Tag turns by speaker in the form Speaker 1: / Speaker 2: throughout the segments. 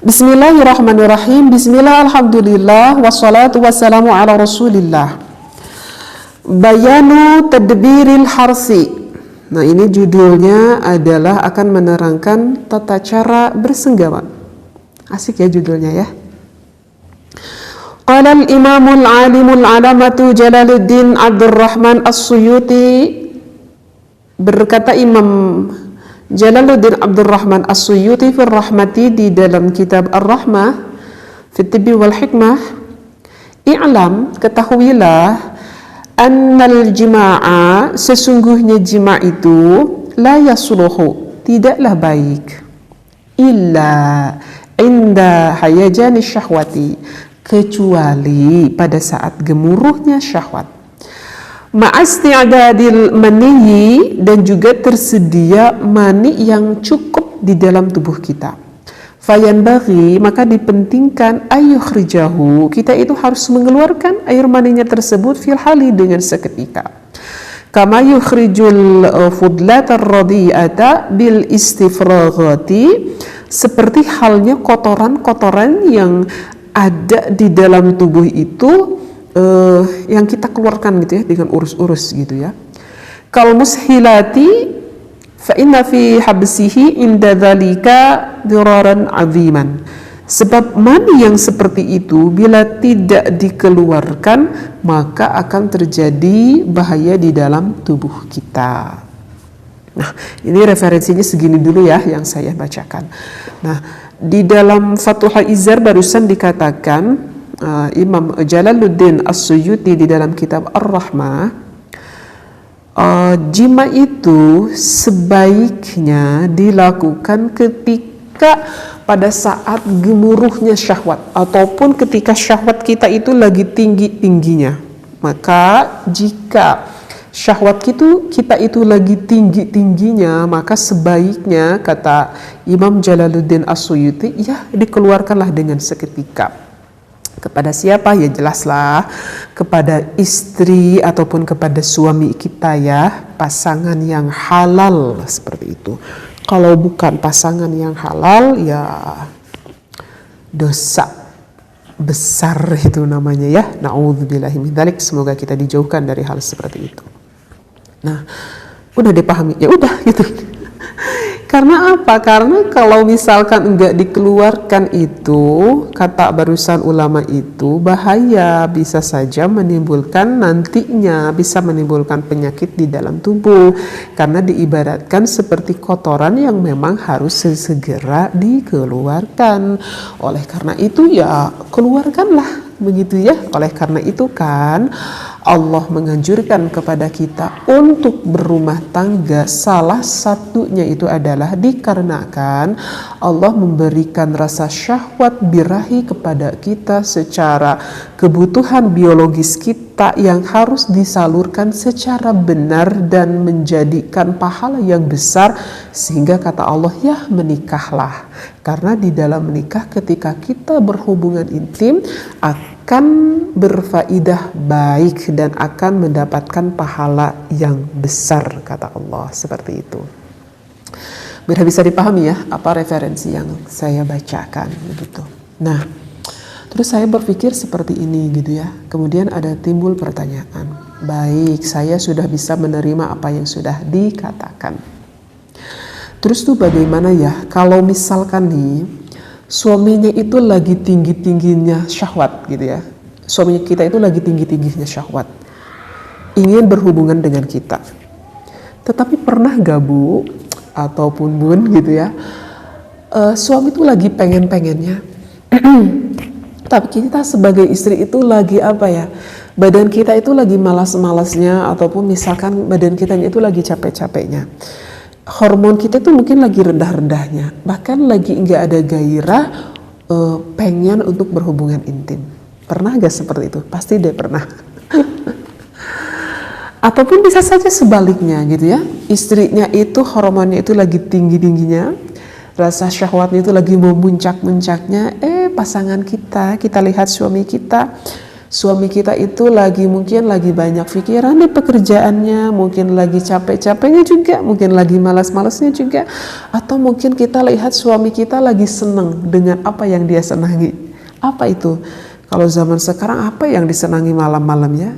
Speaker 1: Bismillahirrahmanirrahim. Bismillah, alhamdulillah, wassalatu wassalamu ala rasulillah. Bayanu tadbiril harsi. Nah, ini judulnya adalah akan menerangkan tata cara bersenggama. Asik ya judulnya ya. Qala al-imamul alimul alamatu Jalaluddin Abdurrahman As-Suyuti, berkata Imam Jalaluddin Abdurrahman As-Suyuti fil Rahmati di dalam kitab Ar-Rahmah fit Tibbi wal Hikmah, i'lam, ketahuilah, annal jima'a, sesungguhnya jima' itu la yasluhu, tidaklah baik, illa inda hayajani syahwati, kecuali pada saat gemuruhnya syahwat, ma'asti'adadil maniyi, dan juga tersedia mani yang cukup di dalam tubuh kita. Fayanbaghi, maka dipentingkan, ayyukhrijahu, kita itu harus mengeluarkan air maninya tersebut fil hali, dengan seketika. Kama yukhrijul fudlatar radi'ata bil istifraghati, seperti halnya kotoran-kotoran yang ada di dalam tubuh itu, yang kita keluarkan gitu ya, dengan urus-urus gitu ya. Kal mushilati fa inna fi habsihi inda dzalika diraran aziman, sebab mani yang seperti itu bila tidak dikeluarkan maka akan terjadi bahaya di dalam tubuh kita. Nah, ini referensinya segini dulu ya yang saya bacakan. Nah, di dalam Fathul Izar barusan dikatakan, Imam Jalaluddin As-Suyuti di dalam kitab Ar-Rahmah, jima itu sebaiknya dilakukan ketika pada saat gemuruhnya syahwat, ataupun ketika syahwat kita itu lagi tinggi-tingginya. Maka jika syahwat kita itu lagi tinggi-tingginya, maka sebaiknya, kata Imam Jalaluddin As-Suyuti, ya dikeluarkanlah dengan seketika. Kepada siapa? Ya jelaslah kepada istri ataupun kepada suami kita ya, pasangan yang halal seperti itu. Kalau bukan pasangan yang halal, ya dosa besar itu namanya ya. Na'udzubillahi min dzalik, semoga kita dijauhkan dari hal seperti itu. Nah, udah dipahami, ya udah gitu. Karena apa? Karena kalau misalkan enggak dikeluarkan itu, kata barusan ulama itu, bahaya, bisa saja menimbulkan, nantinya bisa menimbulkan penyakit di dalam tubuh, karena diibaratkan seperti kotoran yang memang harus segera dikeluarkan. Oleh karena itu ya keluarkanlah, begitu ya. Oleh karena itu kan Allah menganjurkan kepada kita untuk berumah tangga, salah satunya itu adalah dikarenakan Allah memberikan rasa syahwat birahi kepada kita secara kebutuhan biologis kita yang harus disalurkan secara benar dan menjadikan pahala yang besar, sehingga kata Allah, ya menikahlah. Karena di dalam menikah ketika kita berhubungan intim akan berfaidah baik dan akan mendapatkan pahala yang besar, kata Allah, seperti itu. Biar bisa dipahami ya apa referensi yang saya bacakan begitu. Nah, terus saya berpikir seperti ini gitu ya. Kemudian ada timbul pertanyaan. Baik, saya sudah bisa menerima apa yang sudah dikatakan. Terus tuh bagaimana ya kalau misalkan nih suaminya itu lagi tinggi-tingginya syahwat gitu ya. Suami kita itu lagi tinggi-tingginya syahwat, ingin berhubungan dengan kita. Tetapi pernah gak Bu, ataupun Bun gitu ya, suami itu lagi pengen-pengennya, tapi kita sebagai istri itu lagi apa ya, badan kita itu lagi malas-malasnya, ataupun misalkan badan kita itu lagi capek-capeknya. Hormon kita itu mungkin lagi rendah-rendahnya, bahkan lagi nggak ada gairah pengen untuk berhubungan intim. Pernah gak seperti itu? Pasti deh pernah. Ataupun bisa saja sebaliknya gitu ya, istrinya itu hormonnya itu lagi tinggi-tingginya, rasa syahwatnya itu lagi memuncak-muncaknya, pasangan kita lihat suami kita Suami kita itu mungkin lagi banyak pikiran di pekerjaannya, mungkin lagi capek-capeknya juga, mungkin lagi malas-malasnya juga, atau mungkin kita lihat suami kita lagi senang dengan apa yang dia senangi. Apa itu? Kalau zaman sekarang apa yang disenangi malam-malamnya?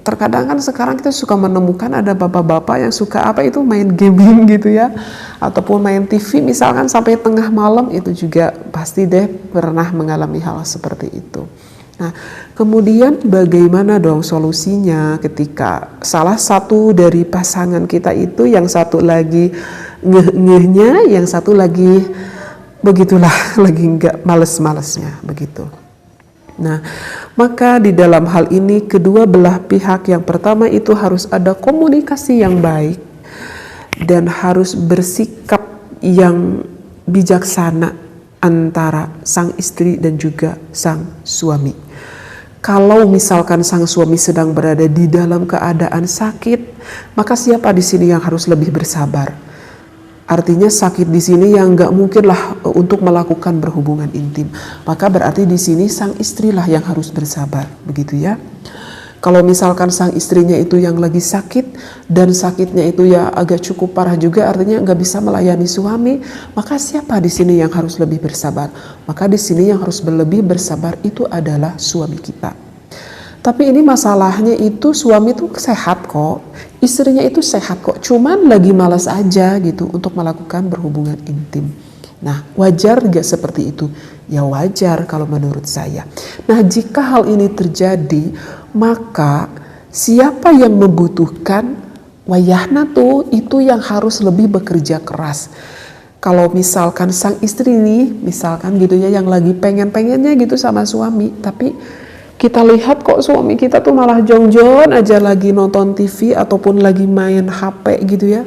Speaker 1: Terkadang kan sekarang kita suka menemukan ada bapak-bapak yang suka main gaming gitu ya, ataupun main TV misalkan sampai tengah malam, itu juga pasti deh pernah mengalami hal seperti itu. Nah, kemudian bagaimana dong solusinya ketika salah satu dari pasangan kita itu, yang satu lagi ngeh-ngehnya, yang satu lagi begitulah, lagi nggak males-malesnya begitu. Nah, maka di dalam hal ini kedua belah pihak, yang pertama itu harus ada komunikasi yang baik dan harus bersikap yang bijaksana antara sang istri dan juga sang suami. Kalau misalkan sang suami sedang berada di dalam keadaan sakit, maka siapa di sini yang harus lebih bersabar? Artinya sakit di sini yang nggak mungkin lah untuk melakukan berhubungan intim. Maka berarti di sini sang istrilah yang harus bersabar, begitu ya. Kalau misalkan sang istrinya itu yang lagi sakit dan sakitnya itu ya agak cukup parah juga, artinya nggak bisa melayani suami, maka siapa di sini yang harus lebih bersabar? Maka di sini yang harus lebih bersabar itu adalah suami kita. Tapi ini masalahnya itu suami itu sehat kok, istrinya itu sehat kok, cuman lagi malas aja gitu untuk melakukan berhubungan intim. Nah, wajar gak seperti itu? Ya wajar kalau menurut saya. Nah, jika hal ini terjadi, maka siapa yang membutuhkan wayahna tuh itu yang harus lebih bekerja keras. Kalau misalkan sang istri nih, misalkan gitu ya, yang lagi pengen-pengennya gitu sama suami, tapi kita lihat kok suami kita tuh malah jongjon aja lagi nonton TV ataupun lagi main HP gitu ya.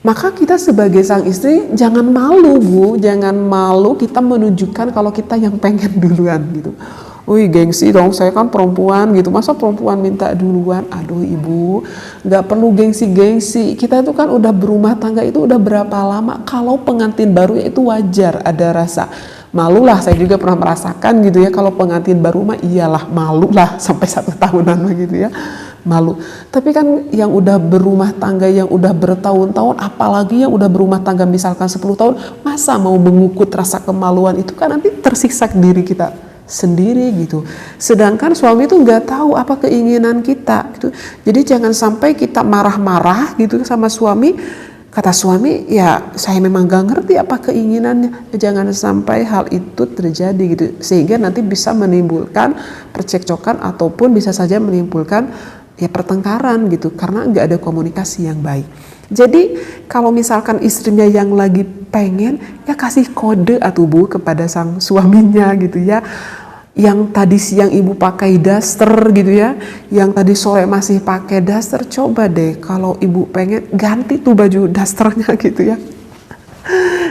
Speaker 1: Maka kita sebagai sang istri jangan malu Bu, jangan malu kita menunjukkan kalau kita yang pengen duluan gitu. Wih gengsi dong, saya kan perempuan gitu, masa perempuan minta duluan? Aduh ibu, gak perlu gengsi-gengsi, kita itu kan udah berumah tangga itu udah berapa lama, kalau pengantin baru ya itu wajar ada rasa malu lah. Saya juga pernah merasakan gitu ya, kalau pengantin baru mah iyalah malu lah sampai 1 tahunan gitu ya, malu. Tapi kan yang udah berumah tangga, yang udah bertahun-tahun, apalagi yang udah berumah tangga misalkan 10 tahun, masa mau mengukut rasa kemaluan itu, kan nanti tersiksa diri kita sendiri gitu. Sedangkan suami itu nggak tahu apa keinginan kita gitu. Jadi jangan sampai kita marah-marah gitu sama suami. Kata suami, ya saya memang gak ngerti apa keinginannya. Jangan sampai hal itu terjadi gitu, sehingga nanti bisa menimbulkan percekcokan ataupun bisa saja menimbulkan ya pertengkaran gitu, karena nggak ada komunikasi yang baik. Jadi kalau misalkan istrinya yang lagi pengen, ya kasih kode atuh Bu kepada sang suaminya gitu ya. Yang tadi siang ibu pakai daster gitu ya, yang tadi sore masih pakai daster, coba deh kalau ibu pengen ganti tuh baju dasternya gitu ya,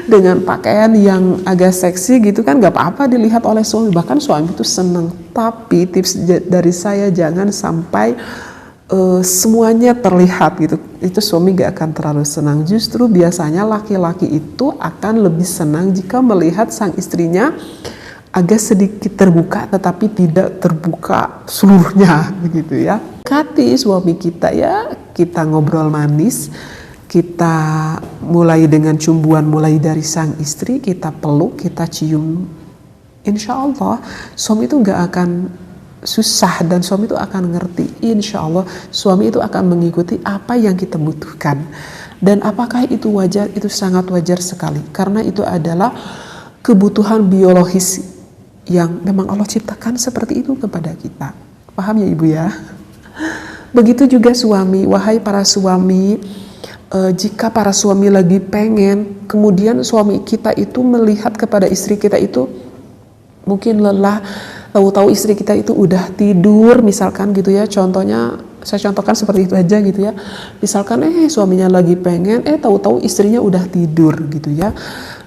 Speaker 1: dengan pakaian yang agak seksi gitu kan, gak apa-apa dilihat oleh suami, bahkan suami itu seneng. Tapi tips dari saya, jangan sampai semuanya terlihat gitu, itu suami gak akan terlalu senang. Justru biasanya laki-laki itu akan lebih senang jika melihat sang istrinya agak sedikit terbuka, tetapi tidak terbuka seluruhnya begitu ya. Dekati suami kita ya, kita ngobrol manis, kita mulai dengan cumbuan mulai dari sang istri, kita peluk, kita cium. Insya Allah suami itu gak akan susah dan suami itu akan ngerti. Insya Allah suami itu akan mengikuti apa yang kita butuhkan. Dan apakah itu wajar? Itu sangat wajar sekali, karena itu adalah kebutuhan biologis yang memang Allah ciptakan seperti itu kepada kita. Paham ya ibu ya? Begitu juga suami. Wahai para suami, jika para suami lagi pengen, kemudian suami kita itu melihat kepada istri kita itu mungkin lelah, tahu-tahu istri kita itu udah tidur misalkan gitu ya, contohnya saya contohkan seperti itu aja gitu ya. Misalkan suaminya lagi pengen, tahu-tahu istrinya udah tidur gitu ya.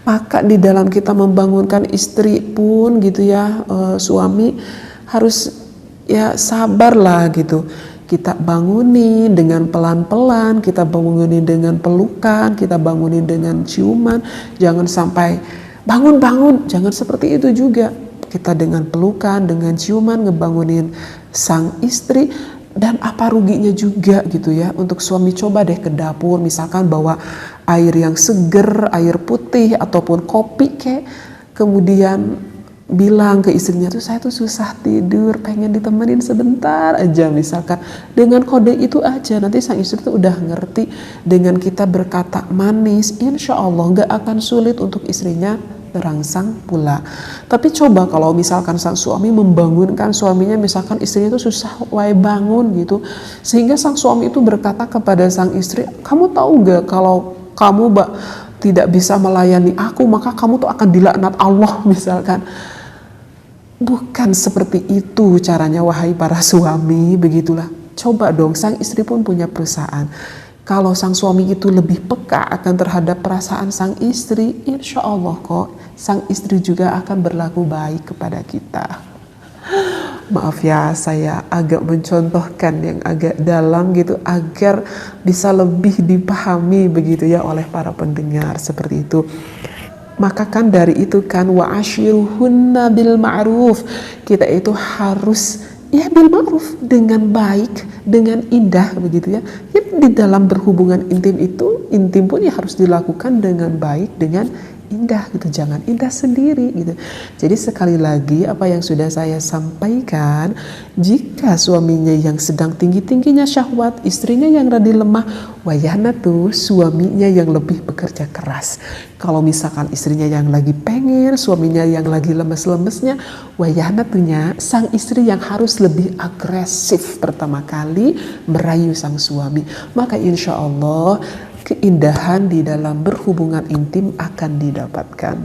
Speaker 1: Maka di dalam kita membangunkan istri pun gitu ya, suami harus ya sabar lah gitu. Kita bangunin dengan pelan-pelan, kita bangunin dengan pelukan, kita bangunin dengan ciuman. Jangan sampai bangun-bangun, jangan seperti itu juga. kita dengan pelukan, dengan ciuman ngebangunin sang istri. Dan apa ruginya juga gitu ya untuk suami coba deh ke dapur, misalkan bawa air yang seger, air putih ataupun kopi kayak, kemudian bilang ke istrinya tuh saya tuh susah tidur, pengen ditemenin sebentar aja misalkan. Dengan kode itu aja nanti sang istri tuh udah ngerti. Dengan kita berkata manis, insya Allah gak akan sulit untuk istrinya terangsang pula. Tapi coba kalau misalkan sang suami membangunkan suaminya, misalkan istrinya itu susah wae bangun gitu, sehingga sang suami itu berkata kepada sang istri, kamu tahu gak kalau kamu tidak bisa melayani aku maka kamu tuh akan dilaknat Allah misalkan. Bukan seperti itu caranya wahai para suami, begitulah. Coba dong, sang istri pun punya perusahaan. Kalau sang suami itu lebih peka akan terhadap perasaan sang istri, insya Allah kok sang istri juga akan berlaku baik kepada kita. Maaf ya, saya agak mencontohkan yang agak dalam gitu agar bisa lebih dipahami begitu ya oleh para pendengar, seperti itu. Maka kan dari itu kan wa ashiruhunna bil ma'ruf, kita itu harus ya bil ma'ruf, dengan baik, dengan indah begitu ya. Ya di dalam berhubungan intim itu, intim pun ya harus dilakukan dengan baik, dengan indah gitu, jangan indah sendiri gitu. Jadi sekali lagi apa yang sudah saya sampaikan, jika suaminya yang sedang tinggi-tingginya syahwat, istrinya yang rada lemah, wayahna tuh suaminya yang lebih bekerja keras. Kalau misalkan istrinya yang lagi pengen, suaminya yang lagi lemes-lemesnya, wayahna tuhnya sang istri yang harus lebih agresif pertama kali merayu sang suami. Maka insya Allah keindahan di dalam berhubungan intim akan didapatkan.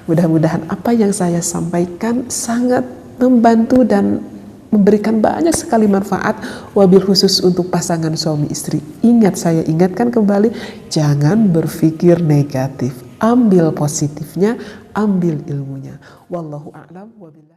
Speaker 1: Mudah-mudahan apa yang saya sampaikan sangat membantu dan memberikan banyak sekali manfaat, wabil khusus untuk pasangan suami istri. Ingat, saya ingatkan kembali, jangan berpikir negatif, ambil positifnya, ambil ilmunya. Wallahu a'lam wabillah.